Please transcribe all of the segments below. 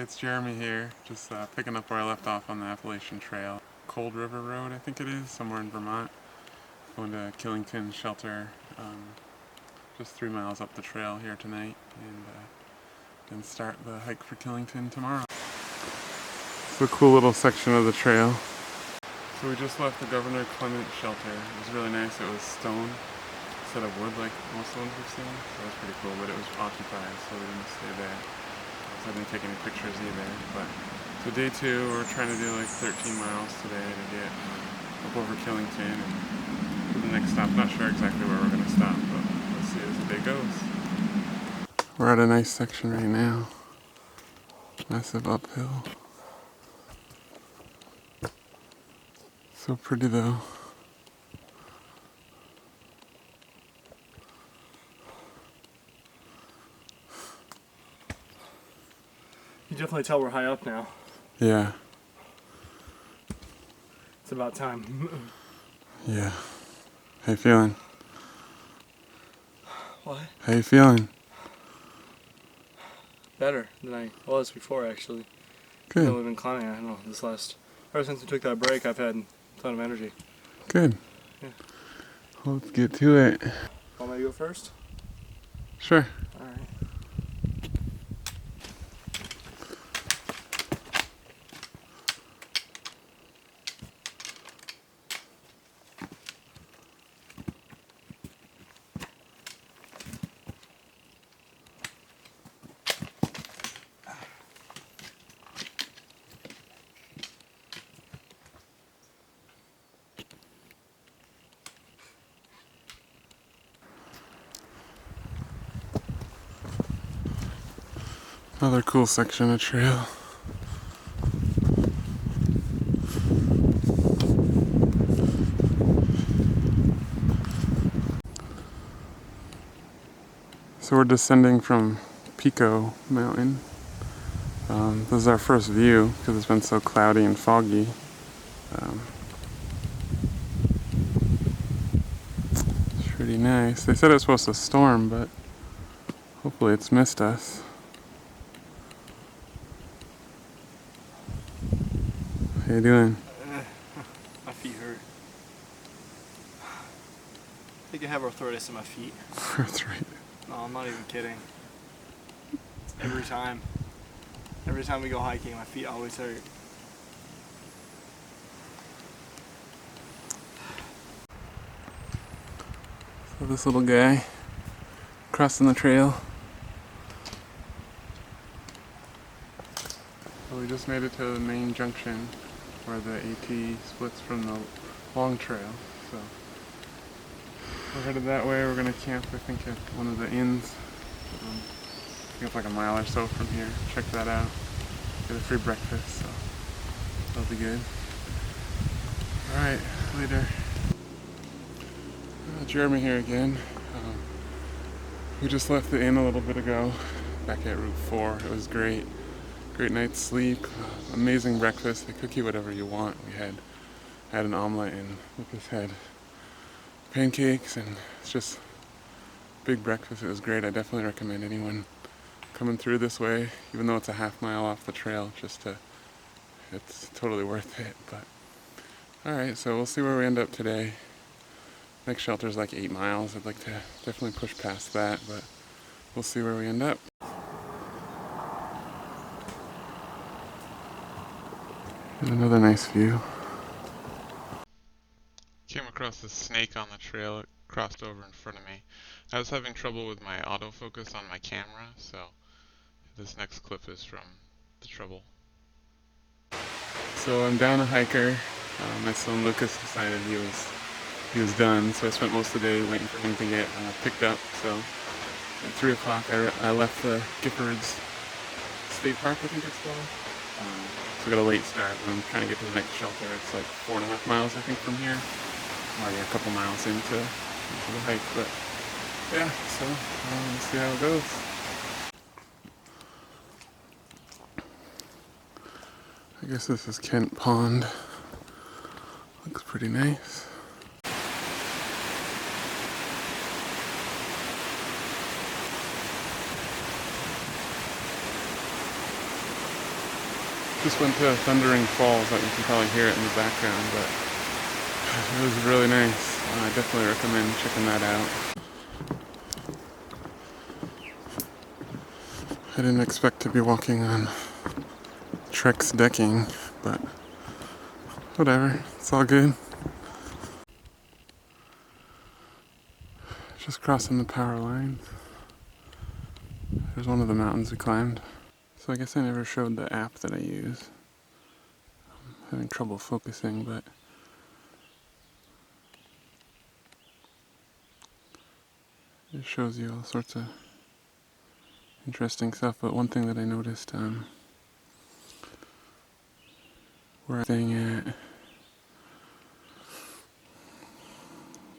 it's Jeremy here, just picking up where I left off on the Appalachian Trail. Cold River Road, I think it is, somewhere in Vermont. Going to Killington Shelter, just 3 miles up the trail here tonight, and then start the hike for Killington tomorrow. It's a cool little section of the trail. So we just left the Governor Clement Shelter. It was really nice. It was stone instead of wood like most of the ones we've seen. So it was pretty cool, but it was occupied, so we didn't stay there. So I didn't take any pictures either. But so day 2, we're trying to do like 13 miles today to get up over Killington and to the next stop. Not sure exactly where we're going to stop, but we'll see as the day goes. We're at a nice section right now. Massive uphill. So pretty though. You definitely tell we're high up now. Yeah. It's about time. Yeah. How you feeling? What? How you feeling? Better than I was before, actually. Good. You know, we've been climbing, I don't know, ever since we took that break, I've had a ton of energy. Good. Yeah. Well, let's get to it. Want me to go first? Sure. Alright. Another cool section of trail. So we're descending from Pico Mountain. This is our first view because it's been so cloudy and foggy. It's pretty nice. They said it was supposed to storm, but hopefully it's missed us. How you doing? My feet hurt. I think I have arthritis in my feet. Arthritis. No, I'm not even kidding. Every time we go hiking, my feet always hurt. So this little guy crossing the trail. So we just made it to the Maine Junction where the AT splits from the long trail. So we're headed that way. We're going to camp, I think, at one of the inns. I think it's like a mile or so from here. Check that out. Get a free breakfast, so that'll be good. Alright, later. Jeremy here again. We just left the inn a little bit ago, back at Route 4. It was great. Great night's sleep. Amazing breakfast. They cook you whatever you want. We had an omelet and Lucas had pancakes, and it's just big breakfast. It was great. I definitely recommend anyone coming through this way, even though it's a half mile off the trail, it's totally worth it. But alright, so we'll see where we end up today. Next shelter's like 8 miles. I'd like to definitely push past that, but we'll see where we end up. And another nice view. Came across a snake on the trail. It crossed over in front of me. I was having trouble with my autofocus on my camera, so this next clip is from the trouble. So I'm down a hiker. My son Lucas decided he was done, so I spent most of the day waiting for him to get picked up. So at 3 o'clock I left the Giffords State Park, I think it's called. So we got a late start, and I'm trying to get to the next shelter. It's like 4.5 miles, I think, from here. I'm already a couple miles into the hike, but yeah, so we'll see how it goes. I guess this is Kent Pond. Looks pretty nice. Just went to Thundering Falls. You can probably hear it in the background, but it was really nice. I definitely recommend checking that out. I didn't expect to be walking on Trek's decking, but whatever, it's all good. Just crossing the power lines. There's one of the mountains we climbed. So I guess I never showed the app that I use. I'm having trouble focusing, but it shows you all sorts of interesting stuff. But one thing that I noticed, where I'm staying at,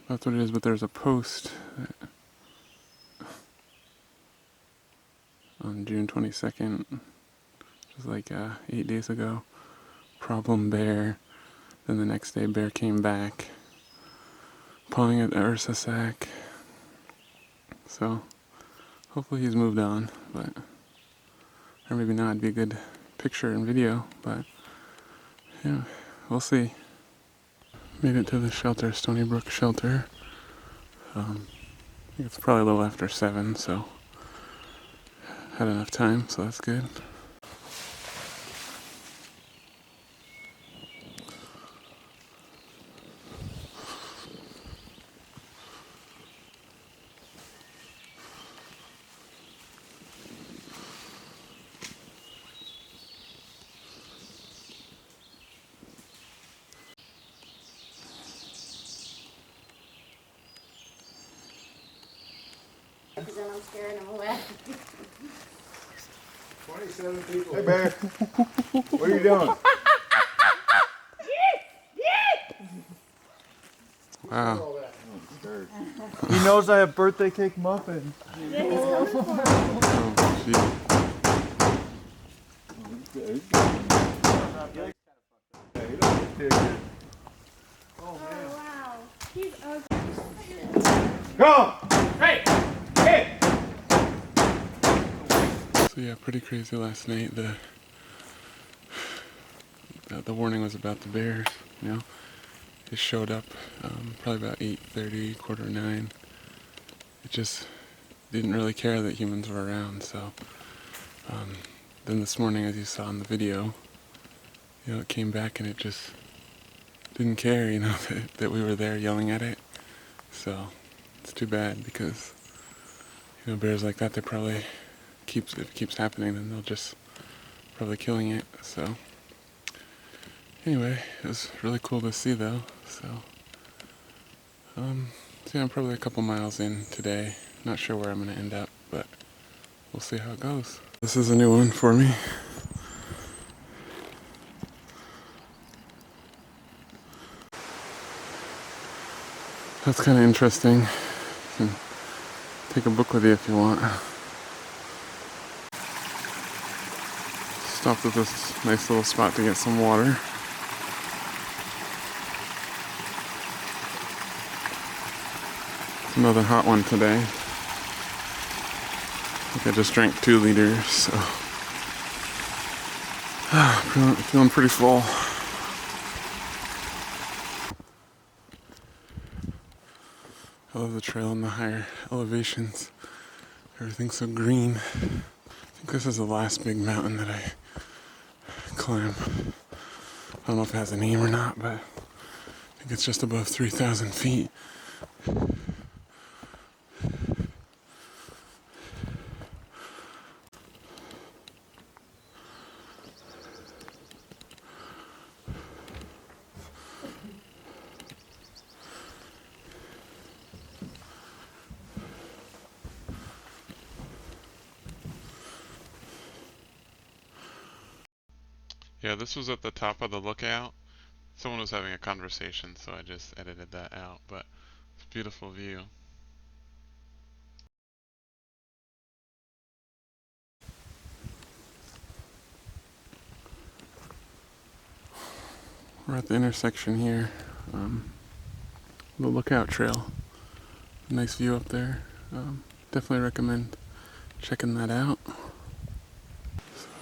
that's what it is, but there's a post that on June 22nd, which was like 8 days ago, problem bear. Then the next day bear came back, pawing at the Ursa sack. So hopefully he's moved on, but or maybe not. It'd be a good picture and video, but yeah, we'll see. Made it to the shelter, Stony Brook shelter. I think it's probably a little after 7, so had enough time, so that's good. Because then I'm scaring him away. 27 people. Hey, Bear. What are you doing? Wow. He knows I have birthday cake muffins. Oh, gee. Oh, wow. He's ugly. Go! Hey! Hey! So yeah, pretty crazy last night. The warning was about the bears, you know. It showed up probably about 8:30, 8:45. It just didn't really care that humans were around. So then this morning, as you saw in the video, you know, it came back and it just didn't care, you know, that we were there yelling at it. So it's too bad because, you know, bears like that, they probably if it keeps happening, then they'll just probably killing it. So anyway, it was really cool to see though. So yeah, I'm probably a couple miles in today. Not sure where I'm gonna end up, but we'll see how it goes. This is a new one for me. That's kind of interesting. You can take a book with you if you want. Stopped at this nice little spot to get some water. It's another hot one today. I think I just drank 2 liters, so feeling pretty full. I love the trail in the higher elevations. Everything's so green. I think this is the last big mountain that I climb. I don't know if it has a name or not, but I think it's just above 3,000 feet. Yeah, this was at the top of the lookout. Someone was having a conversation, so I just edited that out, but it's a beautiful view. We're at the intersection here, the lookout trail. Nice view up there. Definitely recommend checking that out.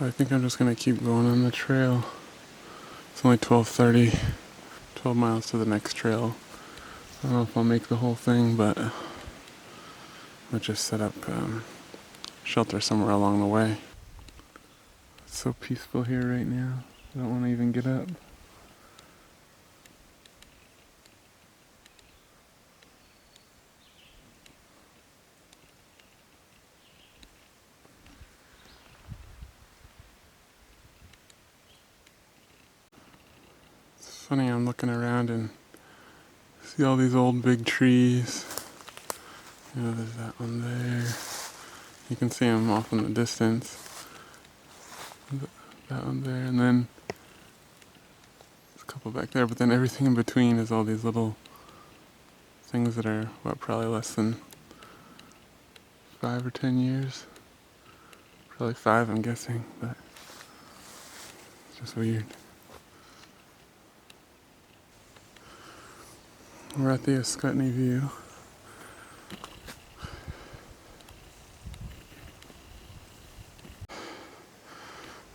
I think I'm just gonna keep going on the trail. It's only 12:30, 12 miles to the next trail. I don't know if I'll make the whole thing, but I'll just set up shelter somewhere along the way. It's so peaceful here right now. I don't want to even get up. It's funny, I'm looking around and see all these old big trees. You know, there's that one there. You can see them off in the distance. That one there, and then there's a couple back there, but then everything in between is all these little things that are, what, probably less than 5 or 10 years. Probably 5, I'm guessing, but it's just weird. We're at the Ascutney View.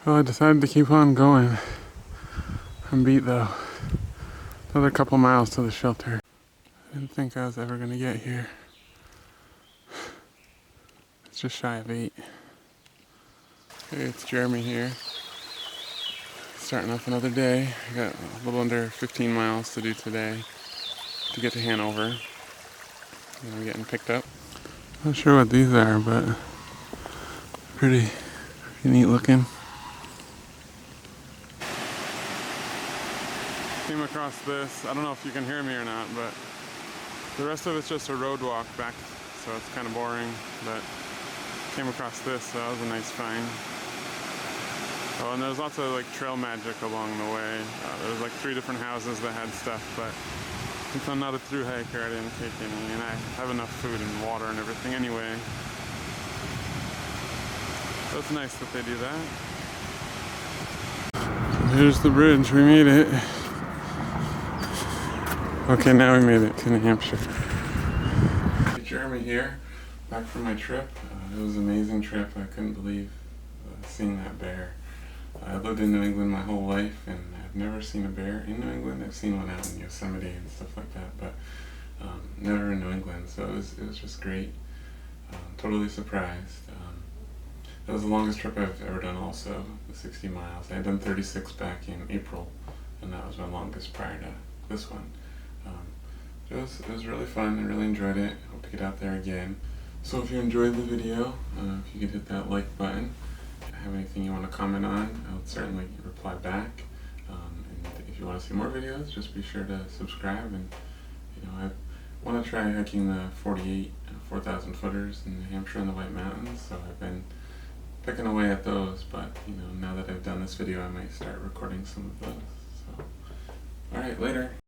Well, I decided to keep on going. I'm beat though. Another couple miles to the shelter. I didn't think I was ever gonna get here. It's just shy of 8. Hey, it's Jeremy here. Starting off another day. I got a little under 15 miles to do today to get to Hanover. And I'm getting picked up. Not sure what these are, but pretty neat looking. Came across this. I don't know if you can hear me or not, but the rest of it's just a road walk back, so it's kind of boring, but came across this, so that was a nice find. Oh, and there's lots of like trail magic along the way. There was like 3 different houses that had stuff, but since I'm not a through hiker, I didn't take any, and I have enough food and water and everything anyway. So it's nice that they do that. And here's the bridge, we made it. Okay, now we made it to New Hampshire. Hey, Jeremy here, back from my trip. It was an amazing trip. I couldn't believe seeing that bear. I lived in New England my whole life, and I've never seen a bear in New England. I've seen one out in Yosemite and stuff like that, but never in New England. So it was just great. Totally surprised. That was the longest trip I've ever done. Also, the 60 miles. I had done 36 back in April, and that was my longest prior to this one. It was really fun. I really enjoyed it. Hope to get out there again. So if you enjoyed the video, if you could hit that like button. If you have anything you want to comment on, I would certainly reply back. And if you want to see more videos, just be sure to subscribe. And I want to try hiking the 48 4,000 footers in New Hampshire and the White Mountains. So I've been picking away at those, but now that I've done this video, I might start recording some of those. So, all right, later.